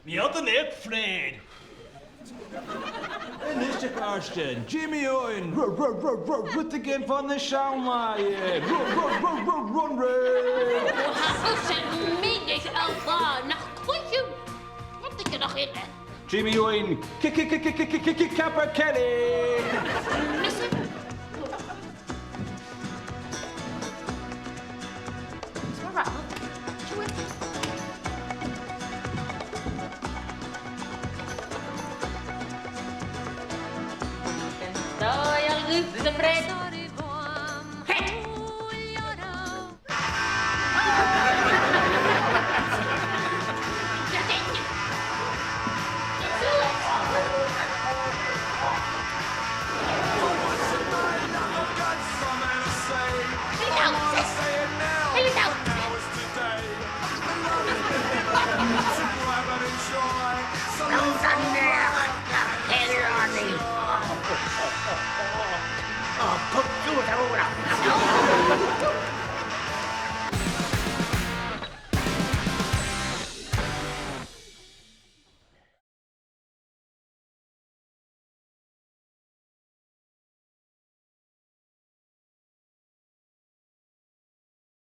Mi hadden ik Fred. En is de Karsten, Jimmy Owen, rut again van de Schaumeier, run, Ray. Hapels middag Allah, nog goeie. Wat ik er nog in, hè? Jimmy Owen, Kappa Kelly. Mister